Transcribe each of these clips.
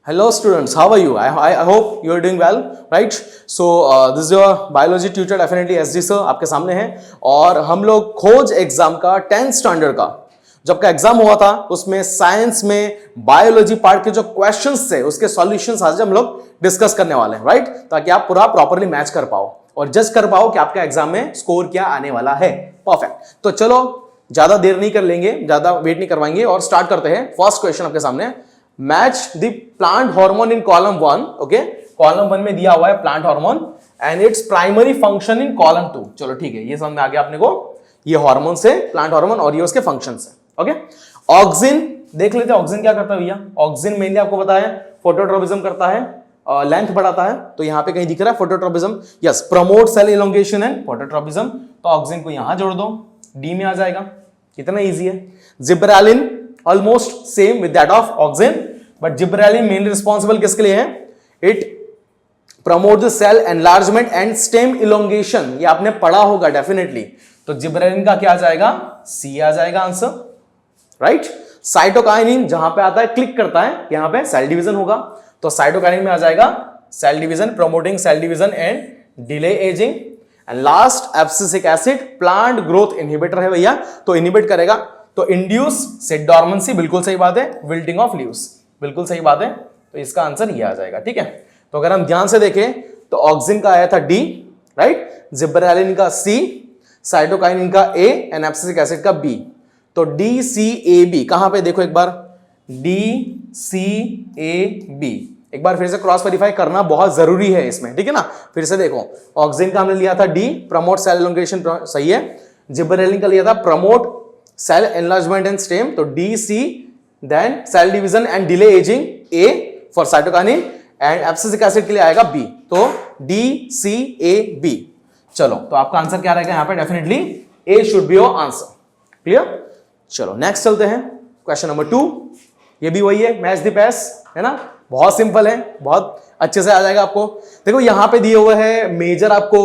Hello students, how are you? I hope you are doing well, right? So this is your biology tutor definitely SD sir आपके सामने है और हम लोग खोज एग्जाम का 10th स्टैंडर्ड का जब का एग्जाम हुआ था उसमें साइंस में बायोलॉजी पार्ट के जो क्वेश्चंस थे उसके सॉल्यूशंस आज हम लोग डिस्कस करने वाले हैं, राइट? ताकि आप पूरा प्रॉपर्ली मैच कर पाओ और जज कर पाओ कि आपका एग्जाम में स्कोर क्या आने वाला है। परफेक्ट। तो चलो ज्यादा देर नहीं कर लेंगे, ज्यादा वेट नहीं करवाएंगे और स्टार्ट करते हैं। फर्स्ट क्वेश्चन आपके सामने, match the plant hormone in column 1। Okay, column 1 में दिया हुआ है plant hormone and its primary function in column 2। चलो ठीक है, ये समझ में आ गया अपने को, ये हार्मोन से प्लांट हार्मोन और ये उसके फंक्शंस है। ओके, ऑक्सिन देख लेते हैं, ऑक्सिन क्या करता है भैया? ऑक्सिन मेनली आपको पता है फोटोट्रोपिज्म करता है, लेंथ बढ़ाता है, तो यहां पे कहीं दिख रहा है phototropism, yes, promote cell elongation and phototropism. तो ऑक्सिन को यहां जोड़ दो, डी में आ जाएगा, कितना इजी है। Gibberellin almost same with that of auxin, but gibberellin mainly responsible किसके लिए है? It promote the cell enlargement and stem elongation, ये आपने पढ़ा होगा डेफिनेटली। तो जिब्रेलिन का क्या आ जाएगा? सी आ जाएगा आंसर, राइट? साइटोकाइनिन जहां पे आता है क्लिक करता है, यहां पे सेल डिवीजन होगा, तो साइटोकाइनिन में आ जाएगा cell division, promoting cell division and delay ageing. And last abscisic acid plant growth inhibitor है भैया, तो इनहिबिट करेगा, तो इंड्यूस सेट डॉर्मेंसी, बिल्कुल सही बात है, विल्टिंग ऑफ लीव्स, बिल्कुल सही बात है, तो इसका आंसर ये आ जाएगा। ठीक है, तो अगर हम ध्यान से देखें तो ऑक्सिन का आया था डी, राइट? जिब्रेलिन का सी, साइटोकाइनिन का ए एंड एब्सिसिक एसिड का बी, तो डी सी ए बी कहां पे देखो एक बार, डी सी ए बी, एक बार फिर से क्रॉस वेरीफाई करना बहुत जरूरी है इसमें, ठीक है ना? फिर से देखो, ऑक्सिन का हमने लिया था डी, प्रमोट सेल एलोंगेशन, सही है। जिब्रेलिन का लिया था promote cell enlargement and stem, तो D C, then cell division and delay ageing A for cytokinin, and abscisic acid के लिए आएगा बी, तो डी सी ए बी। चलो, तो आपका आंसर क्या रहेगा यहां पे? Definitely A should be your answer. Clear? चलो नेक्स्ट चलते हैं, क्वेश्चन नंबर 2। ये भी वही है, मैच द पैस, है ना? बहुत सिंपल है, बहुत अच्छे से आ जाएगा आपको। देखो यहां पे दिए हुए हैं मेजर आपको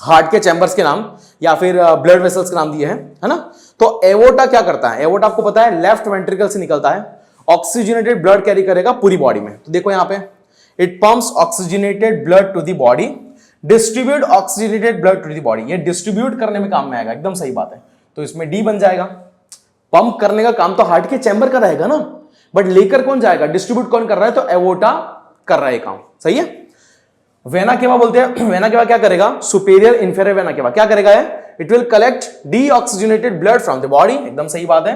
हार्ट के चैम्बर्स के नाम या फिर ब्लड वेसल्स के नाम दिए हैं, है ना? तो एवोटा क्या करता है? एवोटा आपको पता है लेफ्ट वेंट्रिकल से निकलता है, ऑक्सीजनेटेड ब्लड कैरी करेगा पूरी बॉडी में। तो देखो यहां पे, it pumps oxygenated blood to the body, distribute oxygenated blood to the body, ये डिस्ट्रीब्यूट करने में काम में आएगा, एकदम सही बात है, तो इसमें डी बन जाएगा। पंप करने का काम तो हार्ट के चैम्बर का रहेगा ना, बट लेकर कौन जाएगा? डिस्ट्रीब्यूट कौन कर रहा है? तो एवोटा कर रहा है काम, सही है। वेना केवा बोलते हैं, वेना केवा क्या करेगा? सुपीरियर इंफीरियर वेना केवा क्या करेगा है? It will collect deoxygenated blood from the body, एकदम सही बात है।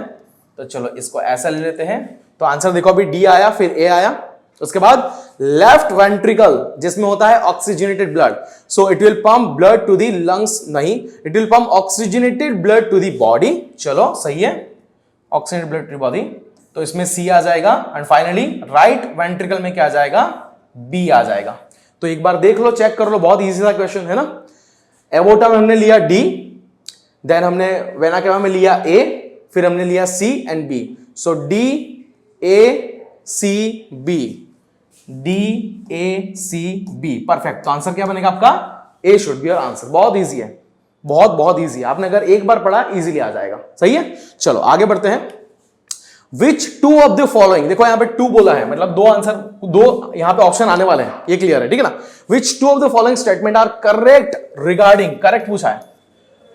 तो चलो इसको ऐसा ले लेते हैं, तो आंसर देखो अभी डी आया, फिर ए आया, उसके बाद लेफ्ट वेंट्रिकल जिसमें होता है oxygenated blood, so it will pump blood to the lungs, नहीं, it will pump oxygenated blood to the body. चलो सही है, oxygenated blood to the body, तो इसमें सी आ जाएगा। एंड फाइनली राइट वेंट्रिकल में क्या आ जाएगा? बी आ जाएगा। तो एक बार देख लो, चेक कर लो, बहुत इजी सा क्वेश्चन है ना। एवोटा में हमने लिया डी, देन हमने वेना केवा में लिया ए, फिर हमने लिया C and B, so D A C B, D A C B, perfect. तो आंसर क्या बनेगा आपका? A should be your answer. बहुत इजी है, बहुत बहुत इजी है, आपने अगर एक बार पढ़ा इजीली आ जाएगा, सही है। चलो आगे बढ़ते हैं। Which two of the following, देखो यहां पे टू बोला है, मतलब दो आंसर, दो यहां पे ऑप्शन आने वाले हैं, ये क्लियर है, ठीक है ना? Which two of the following statement are correct regarding, correct पूछा है,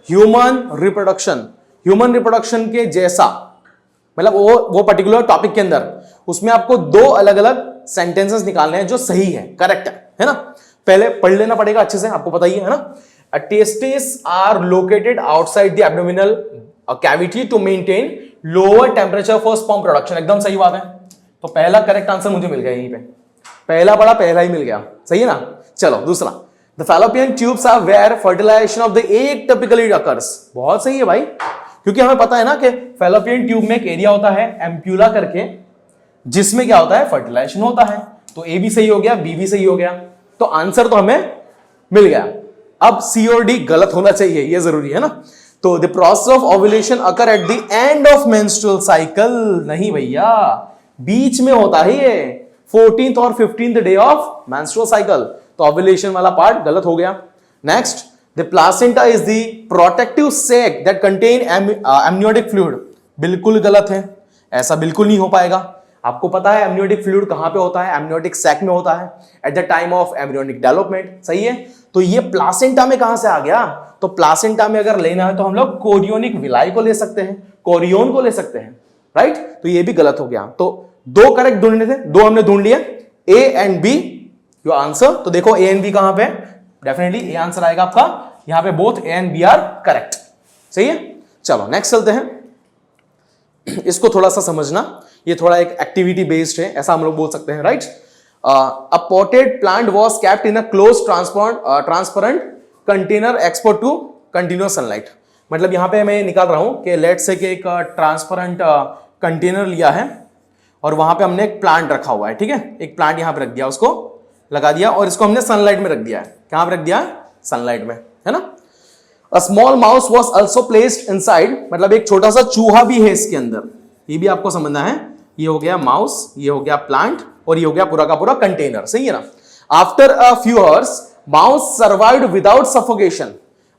ह्यूमन रिप्रोडक्शन, ह्यूमन रिप्रोडक्शन के जैसा, मतलब वो पर्टिकुलर टॉपिक के अंदर उसमें आपको दो अलग अलग सेंटेंसेस निकालने हैं जो सही है, करेक्ट है ना? पहले पढ़ लेना पड़ेगा अच्छे से, आपको पता ही है ना। Testis are located outside the abdominal cavity to maintain lower temperature for sperm production, एकदम सही बात है। तो पहला करेक्ट आंसर मुझे मिल गया यहीं पे, पहला पढ़ा पहला ही मिल गया, सही है ना? चलो दूसरा, the fallopian tubes are where fertilisation of the egg typically occurs, बहुत सही है भाई, क्योंकि हमें पता है ना कि फैलोपियन ट्यूब में एक एरिया होता है एम्प्यूला करके, जिसमें क्या होता है? फर्टिलाइजेशन होता है। तो ए भी सही हो गया, बी भी सही हो गया, तो आंसर तो हमें मिल गया। अब सी और डी गलत होना चाहिए, ये जरूरी है ना। तो the process of ovulation occur at the end of menstrual cycle, नहीं भैया, बीच में होता है ये, 14th और 15th day of menstrual cycle, तो ओव्यूलेशन वाला पार्ट गलत हो गया। Next, the placenta is the protective sac that contain amniotic fluid, बिल्कुल गलत है, ऐसा बिल्कुल नहीं हो पाएगा। आपको पता है एमनियोटिक फ्लूइड कहां पे होता है, एमनियोटिक सैक में होता है at the time of amniotic development, सही है। तो ये प्लासेंटा में कहां से आ गया, तो प्लासेंटा में अगर लेना है तो हम लोग कोरियोनिक विलाई को ले सकते हैं, कोरियोन को ले सकते हैं, राइट। तो ये भी गलत हो गया। तो दो करेक्ट ढूंढने थे, दो हमने ढूंढ लिए, ए एंड बी योर आंसर। तो देखो ए एंड बी कहां पे, डेफिनेटली ए आंसर आएगा आपका, यहां पे both A and B are correct, सही है। चलो नेक्स्ट चलते हैं, इसको थोड़ा सा समझना, ये थोड़ा एक एक्टिविटी बेस्ड है, ऐसा हम लोग बोल सकते हैं, right. A potted plant was kept in a close transparent container export to continuous sunlight. मतलब यहां पे मैं निकाल रहा हूं कि लेट से कि एक ट्रांसपेरेंट कंटेनर लिया है और वहां पे हमने एक प्लांट रखा हुआ है, ठीक है, एक प्लांट यहां पे रख दिया, उसको लगा दिया और इसको हमने सनलाइट में रख दिया है। कहां पे रख दिया, सनलाइट में, है ना। A small mouse was also placed inside, मतलब एक छोटा सा चूहा भी है इसके अंदर, ये भी आपको समझना है। ये हो गया माउस, ये हो गया प्लांट और ये हो गया पूरा का पूरा कंटेनर, सही है ना। After a few hours mouse survived without suffocation.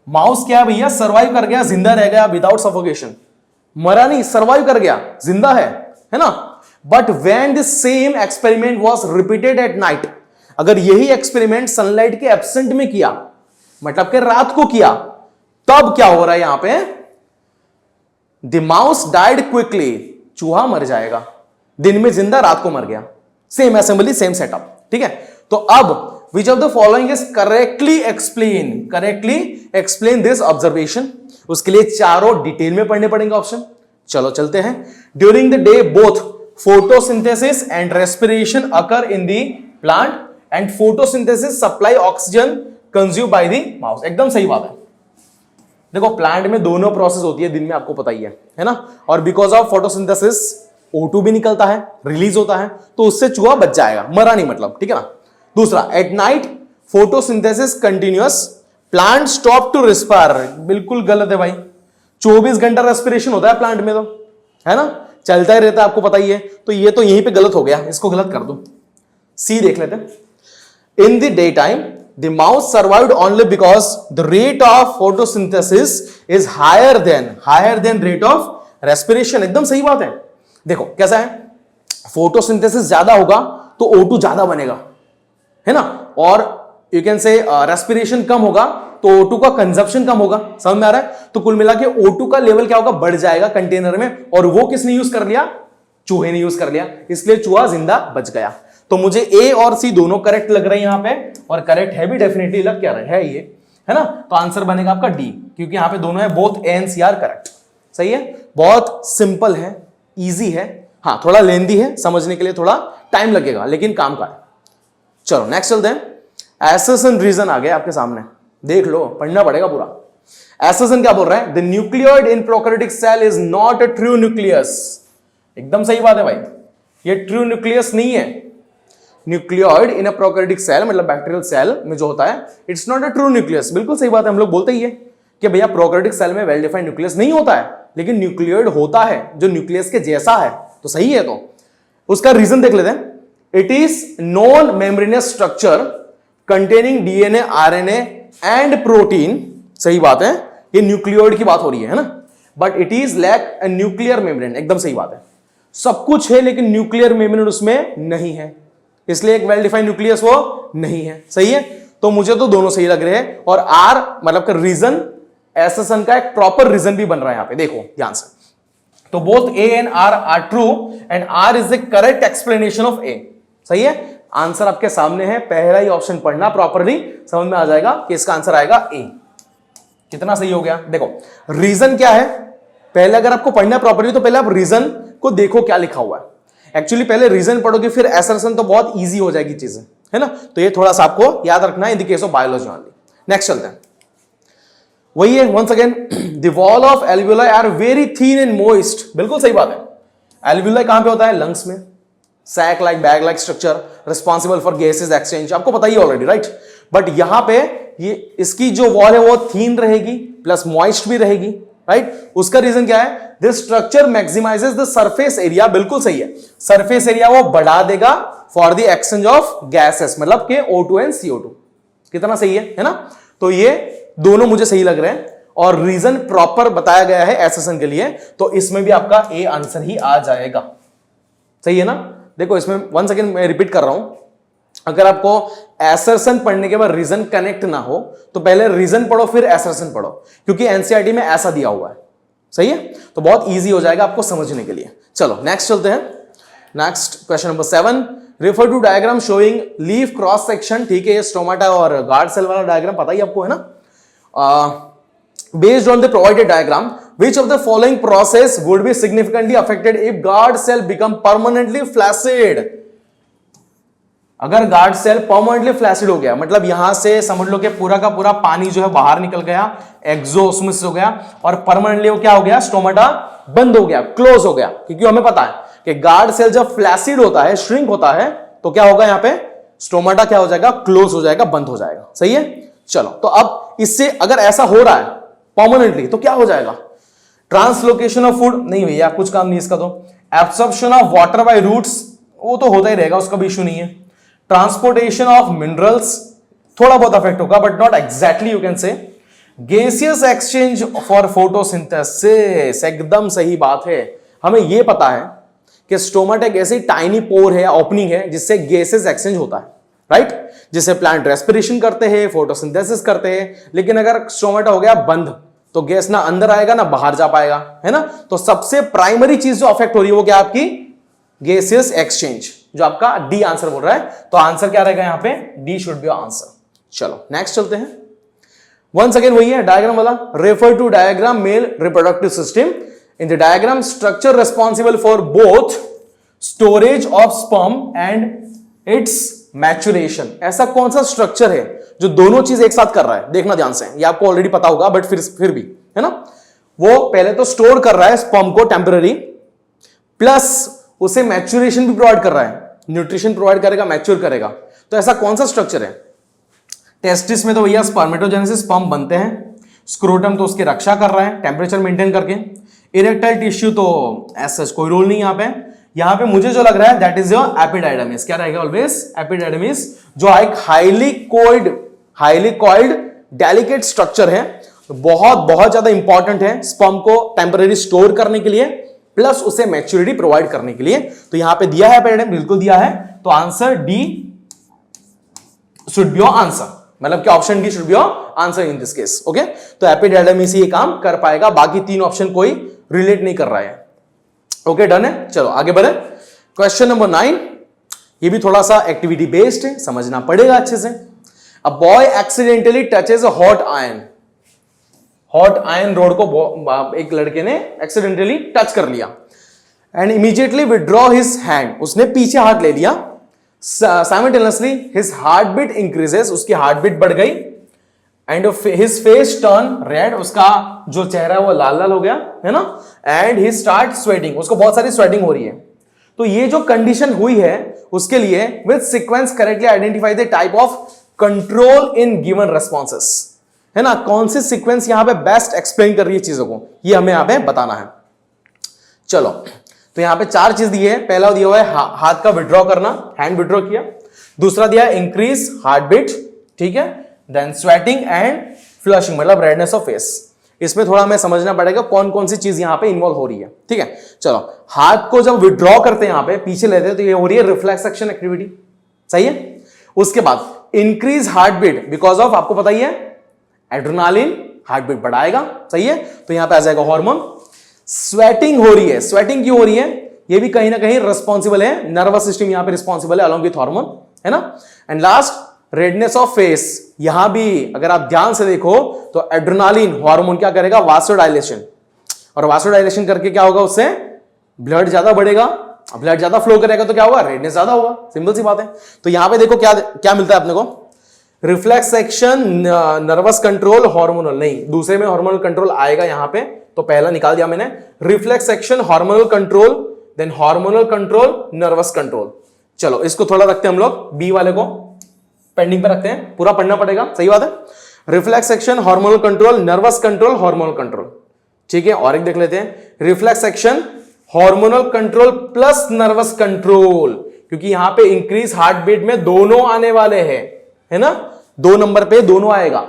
Mouse क्या है भैया, सर्वाइव कर गया, जिंदा रह गया विदाउट सफोकेशन, मरा नहीं, सर्वाइव कर गया, जिंदा है ना। But when this same experiment was repeated at night, अगर यही एक्सपेरिमेंट सनलाइट के एब्सेंट में किया, मतलब कि रात को किया, तब क्या हो रहा है यहां पे, द माउस डाइड क्विकली, चूहा मर जाएगा, दिन में जिंदा, रात को मर गया। सेम असेंबली, सेम सेटअप, ठीक है। तो अब विच of the following is correctly explain this observation. उसके लिए चारों डिटेल में पढ़ने पड़ेंगे ऑप्शन। चलो चलते हैं। During the day both photosynthesis and respiration occur in the plant and photosynthesis supply oxygen consume by the mouse. एकदम सही बात है। देखो प्लांट में दोनों प्रोसेस होती है दिन में, आपको पता ही है ना। और बिकॉज ऑफ फोटोसिंथेसिस O2 भी निकलता है, रिलीज होता है, तो उससे चूहा बच जाएगा, मरा नहीं मतलब, ठीक है ना। दूसरा, at night photosynthesis continuous, plant stop to respire. बिल्कुल गलत है भाई, 24 घंटा रेस्पिरेशन होता है प्लांट में, तो है ना, चलता ही रहता है, आपको पता ही है। तो ये तो यहीं पे गलत हो गया, इसको गलत कर दो। सी देख लेते हैं। In the day time the mouse survived only because the rate of photosynthesis is higher than rate of respiration। एकदम सही बात है। देखो कैसा है, फोटोसिंथेसिस ज्यादा होगा तो O2 ज्यादा बनेगा, है ना, और यू कैन से रेस्पिरेशन कम होगा तो O2 का कंजप्शन कम होगा। समझ में आ रहा है। तो कुल मिला के O2 का लेवल क्या होगा, बढ़ जाएगा कंटेनर में, और वो किसने यूज कर लिया, चूहे ने यूज कर लिया, इसलिए चूहा जिंदा बच गया। तो मुझे ए और सी दोनों करेक्ट लग रहे हैं यहां पे, और करेक्ट है भी, डेफिनेटली लग क्या रहा है ये, है ना। तो आंसर बनेगा आपका डी, क्योंकि यहां पे दोनों है, both A and C are correct, सही है। बहुत सिंपल है, इजी है, हाँ थोड़ा लेंदी है, समझने के लिए थोड़ा टाइम लगेगा, लेकिन काम का है। चलो नेक्स्ट चलते हैं। एसेसन रीजन आ गया आपके सामने, देख लो, पढ़ना पड़ेगा पूरा। एसेसन क्या बोल रहा है, the nucleoid in prokaryotic cell is not a true nucleus. एकदम सही बात है भाई, ये ट्रू न्यूक्लियस नहीं है। Nucleoid in a prokaryotic cell, मतलब बैक्टीरियल सेल में जो होता है, it's not a true nucleus. बिल्कुल सही बात है, हम लोग बोलते ही है कि भैया प्रोकैरियोटिक सेल में वेल डिफाइंड न्यूक्लियस नहीं होता है, लेकिन न्यूक्लियोइड होता है जो न्यूक्लियस के जैसा है, तो सही है। तो उसका रीजन देख लेते हैं। It is non membranous structure containing DNA, RNA and protein. सही बात है, ये न्यूक्लियोइड की बात हो रही है ना। But it is lack a nuclear membrane. एकदम सही बात है, सब कुछ है लेकिन न्यूक्लियर मेम्ब्रेन उसमें नहीं है, इसलिए एक वेल डिफाइंड न्यूक्लियस वो नहीं है, सही है। तो मुझे तो दोनों सही लग रहे हैं, और आर मतलब का रीजन, एसेसन का एक प्रॉपर रीजन भी बन रहा है यहां पे, देखो ध्यान से। तो both A and R are true and R is the correct explanation of A, सही है। आंसर आपके सामने है, पहला ही ऑप्शन पढ़ना प्रॉपरली, समझ में आ जाएगा कि इसका आंसर आएगा ए। कितना सही हो गया, देखो रीजन क्या है, पहले अगर आपको पढ़ना प्रॉपरली तो पहले आप रीजन को देखो क्या लिखा हुआ है। एक्चुअली पहले रीजन पढ़ोगे फिर एसर्शन, तो बहुत इजी हो जाएगी चीजें, है ना। तो ये थोड़ा सा आपको याद रखना है in the case of biology only. Next चलते हैं, वही है once again, the wall of alveoli are very thin and moist. बिल्कुल सही बात है। एल्वियोलाई कहां पे होता है, लंग्स में, sac like bag like structure responsible for gases exchange, आपको पता ही ऑलरेडी, राइट। बट यहां पे ये इसकी जो वॉल है वो थिन रहेगी प्लस मॉइस्ट भी रहेगी, राइट। उसका रीजन क्या है, this structure maximises the surface area. बिल्कुल सही है, सरफेस एरिया वो बढ़ा देगा for the exchange of gases, मतलब के O2 एंड CO2। कितना सही है ना। तो ये दोनों मुझे सही लग रहे हैं, और रीजन प्रॉपर बताया गया है एसेसन के लिए, तो इसमें भी आपका ए आंसर ही आ जाएगा, सही है ना। देखो इसमें वन सेकेंड मैं रिपीट कर रहा हूं, अगर आपको एसर्शन पढ़ने के बाद रीजन कनेक्ट ना हो तो पहले रीजन पढ़ो फिर एसर्शन पढ़ो, क्योंकि एनसीईआरटी में ऐसा दिया हुआ है, सही है, तो बहुत इजी हो जाएगा आपको समझने के लिए। चलो नेक्स्ट चलते हैं। Next question number 7, refer to diagram showing leaf cross section. ठीक है, ये स्टोमाटा और गार्ड सेल वाला डायग्राम पता ही आपको है ना। Based on the provided diagram, which of the following process would be significantly affected if guard cell become permanently flaccid? अगर गार्ड सेल परमानेंटली फ्लैसिड हो गया, मतलब यहां से समझ लो कि पूरा का पूरा पानी जो है बाहर निकल गया, एक्सोस्मोसिस हो गया, और परमानेंटली वो क्या हो गया, स्टोमाटा बंद हो गया, क्लोज हो गया। क्योंकि हमें पता है कि गार्ड सेल जब फ्लैसिड होता है, श्रिंक होता है, तो क्या होगा यहाँ पे, स्टोमाटा क्या हो जाएगा, क्लोज हो जाएगा, बंद हो जाएगा। सही है, चलो तो अब इससे अगर ऐसा हो रहा है परमानेंटली तो क्या हो जाएगा, ट्रांसलोकेशन ऑफ फूड नहीं भैया, कुछ काम नहीं इसका। तो absorption of water by roots, वो तो होता ही रहेगा, उसका भी इशू नहीं है। ट्रांसपोर्टेशन ऑफ मिनरल्स थोड़ा बहुत अफेक्ट होगा, but not exactly you can say. Gaseous exchange for photosynthesis, एकदम सही बात है। हमें यह पता है कि स्टोमाटा एक ऐसी टाइनी पोर है, ओपनिंग है, जिससे गैसेस एक्सचेंज होता है, राइट, जिससे प्लांट रेस्पिरेशन करते हैं, फोटोसिंथेसिस करते हैं। लेकिन अगर स्टोमाटा हो गया बंद तो गैस ना अंदर आएगा ना बाहर जा पाएगा, है ना। तो सबसे प्राइमरी चीज जो अफेक्ट हो रही है वो क्या, आपकी गैसियस एक्सचेंज, जो आपका डी आंसर बोल रहा है। तो आंसर क्या रहेगा यहाँ पे, डी शुड बी आंसर। चलो नेक्स्ट चलते हैं। वंस अगेन वही है डायग्राम वाला, refer to diagram male reproductive system. In the diagram structure responsible for both storage of sperm and its maturation. ऐसा कौन सा स्ट्रक्चर है जो दोनों चीज एक साथ कर रहा है, देखना ध्यान से, ये आपको ऑलरेडी पता होगा बट फिर भी, है ना। वो पहले तो स्टोर कर रहा है स्पर्म को टेम्पररी, प्लस उसे मैच्योरेशन भी प्रोवाइड कर रहा है, न्यूट्रिशन प्रोवाइड करेगा, मैच्योर करेगा। तो ऐसा कौन सा स्ट्रक्चर है। टेस्टिस में तो भैया स्पर्मेटोजेनेसिस, स्पर्म बनते हैं। स्क्रोटम तो उसकी रक्षा कर रहा है टेम्परेचर मेंटेन करके। इरेक्टाइल टिश्यू तो ऐसा कोई रोल नहीं यहाँ पे मुझे जो लग रहा है दैट इज योर एपिडाइडमिस। क्या रहेगा ऑलवेज, एपिडाइडमिस, जो एक हाईली कॉइल्ड डेलिकेट स्ट्रक्चर है, बहुत बहुत ज्यादा इंपॉर्टेंट है स्पर्म को टेम्पररी स्टोर करने के लिए, प्लस उसे मैच्योरिटी प्रोवाइड करने के लिए। तो यहां पे दिया है एपिडाइडम, बिल्कुल दिया है, तो answer D should be your answer, मतलब कि option D should be your answer in this case. Okay, तो एपिडाइडमिस ही ये काम कर पाएगा, बाकी तीन ऑप्शन कोई रिलेट नहीं कर रहा है। ओके डन है, चलो आगे बढ़े। क्वेश्चन नंबर 9, ये भी थोड़ा सा एक्टिविटी बेस्ड है, समझना पड़ेगा अच्छे से। A boy accidentally touches a hot iron rod को एक लड़के ने एक्सीडेंटली टच कर लिया, and immediately withdraw his hand, उसने पीछे हाथ ले लिया। Simultaneously his heart beat increases, उसकी हार्ट बीट बढ़ गई, and his face turn red, उसका जो चेहरा है वो लाल लाल हो गया, है ना, एंड ही स्टार्ट स्वेटिंग, उसको बहुत सारी स्वेटिंग हो रही है। तो ये जो कंडीशन हुई है उसके लिए with sequence correctly identify the type of control in given responses, है ना, कौन सी सीक्वेंस यहां पे बेस्ट एक्सप्लेन कर रही है चीजों को, ये हमें यहां पे बताना है। चलो तो यहां पे चार चीज दी है। पहला दिया हुआ है हाथ का विड्रॉ करना, हैंड विड्रॉ किया। दूसरा दिया है इंक्रीज हार्ट बीट, ठीक है, देन स्वेटिंग एंड फ्लशिंग, मतलब रेडनेस ऑफ फेस। इसमें थोड़ा हमें समझना पड़ेगा कौन कौन सी चीज यहां पे इन्वॉल्व हो रही है, ठीक है। चलो, हाथ को जब विड्रॉ करते हैं, यहां पे पीछे लेते हैं, तो ये हो रही है रिफ्लेक्स एक्शन एक्टिविटी, सही है। उसके बाद increase heart beat because of, आपको पता ही है, एड्रेनालिन हार्ट बीट बढ़ाएगा, सही है, तो यहां पे आ जाएगा हार्मोन। स्वेटिंग हो रही है, स्वेटिंग क्यों हो रही है, ये भी कहीं ना कहीं रिस्पॉन्सिबल है, नर्वस सिस्टम यहां पे रिस्पॉन्सिबल है अलॉन्ग विथ हार्मोन, है ना। And last redness of face, यहां भी अगर आप ध्यान से देखो तो एड्रेनालिन हार्मोन क्या करेगा, वासोडाइलेशन, और वासोडाइलेशन करके क्या होगा, उससे ब्लड ज्यादा बढ़ेगा, ब्लड ज्यादा फ्लो करेगा तो क्या होगा, रेडनेस ज्यादा होगा, सिंपल सी बात है। तो यहां पे देखो क्या क्या मिलता है अपने को, reflex action, nervous control, hormonal नहीं, दूसरे में हार्मोनल कंट्रोल आएगा यहां पे, तो पहला निकाल दिया मैंने, reflex action, hormonal control, then hormonal control, nervous control. चलो इसको थोड़ा रखते हैं हम लोग, बी वाले को पेंडिंग पे रखते हैं, पूरा पढ़ना पड़ेगा, सही बात है। Reflex action, hormonal control, nervous control, hormonal control, ठीक है। और एक देख लेते हैं, reflex action, hormonal control plus nervous control, क्योंकि यहां पे इंक्रीज हार्ट बीट में दोनों आने वाले हैं, है ना, 2 नंबर पे दोनों आएगा।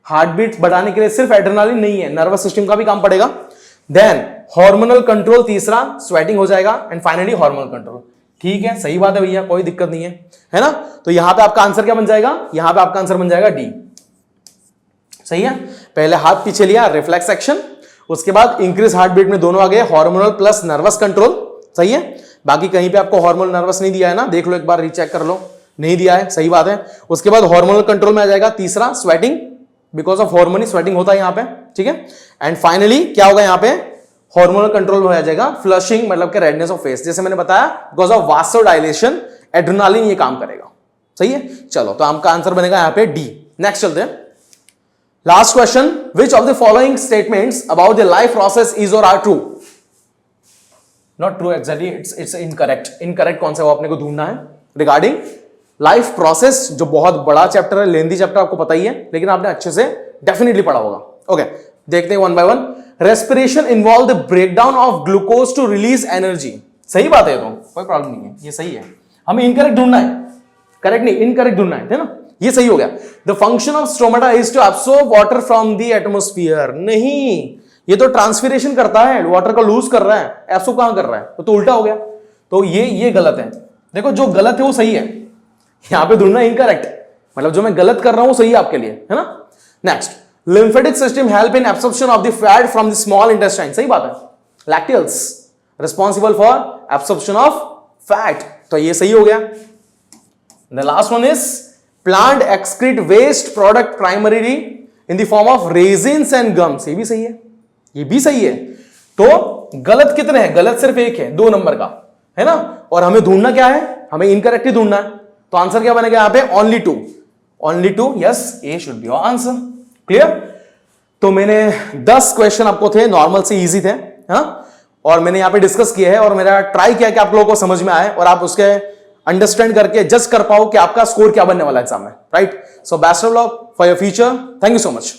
हार्ट बीट बढ़ाने के लिए सिर्फ एड्रेनालिन नहीं है, नर्वस सिस्टम का भी काम पड़ेगा। देन हार्मोनल कंट्रोल तीसरा, स्वेटिंग हो जाएगा, एंड फाइनली हार्मोनल कंट्रोल। ठीक है, सही बात है भैया, कोई दिक्कत नहीं है ना। तो यहां पे आपका आंसर क्या बन जाएगा, यहां पे आपका आंसर बन जाएगा डी। सही है, पहले हाथ पीछे लिया, रिफ्लेक्स एक्शन, उसके बाद इंक्रीज हार्ट बीट में दोनों आ गए, हार्मोनल प्लस नर्वस कंट्रोल। सही है, बाकी कहीं पे आपको हार्मोनल नर्वस नहीं दिया है ना, देख लो एक बार, रीचेक कर लो, नहीं दिया है, सही बात है। उसके बाद हार्मोनल कंट्रोल में आ जाएगा तीसरा sweating, because of harmony sweating होता है यहां पे, ठीक है। एंड फाइनली क्या होगा यहां पे, हार्मोनल कंट्रोल में आ जाएगा फ्लशिंग, मतलब कि रेडनेस ऑफ फेस, जैसे मैंने बताया बिकॉज ऑफ वासोडाइलेशन, एड्रेनालिन ये काम करेगा। सही है, चलो तो आपका आंसर बनेगा यहां पे डी। नेक्स्ट चलते हैं, last question, which of the following statements about the life process is और are true? Not true actually, it's incorrect. Incorrect कौन सा वो अपने को ढूंढना है रिगार्डिंग लाइफ प्रोसेस, जो बहुत बड़ा चैप्टर है, लेंथी चैप्टर, आपको पता ही है, लेकिन आपने अच्छे से डेफिनेटली पढ़ा होगा। ओके, देखते हैं one by one. Respiration involve the breakdown of glucose to release energy. सही बात है, तो कोई प्रॉब्लम नहीं है, ये सही है। हमें इनकरेक्ट ढूंढना है, करेक्ट नहीं, इनकरेक्ट ढूंढना है ना, ये सही हो गया। The function of stomata is to absorb water from the atmosphere. नहीं, ये तो ट्रांसपिरेशन करता है, वाटर को लूज कर रहा है, एब्सॉर्ब कहां कर रहा है, तो उल्टा हो गया। तो ये गलत है। देखो जो गलत है वो सही है, यहां पे ढूंढना इनकरेक्ट, मतलब जो मैं गलत कर रहा हूं सही है आपके लिए, है ना। Next, lymphatic system help in absorption of the fat from the small intestine. सही बात है, lacteals responsible for absorption of fat, तो ये सही हो गया। The last one is plant excrete waste product primarily in the form of resins and gums. ये भी सही है, ये भी सही है। तो गलत कितने हैं, गलत सिर्फ एक है, 2 नंबर का, है ना। और हमें ढूंढना क्या है, हमें इनकरेक्ट ही ढूंढना है। तो आंसर क्या बनेगा यहां पे, only 2, only 2, yes, A should be your answer. Clear. तो मैंने 10 क्वेश्चन आपको थे, नॉर्मल से इजी थे, हाँ, और मैंने यहां पे डिस्कस किया है, और मेरा ट्राई किया कि आप लोगों को समझ में आए और आप उसके अंडरस्टैंड करके जज कर पाओ कि आपका स्कोर क्या बनने वाला है एग्जाम में, right. So best of luck for your future, thank you so much.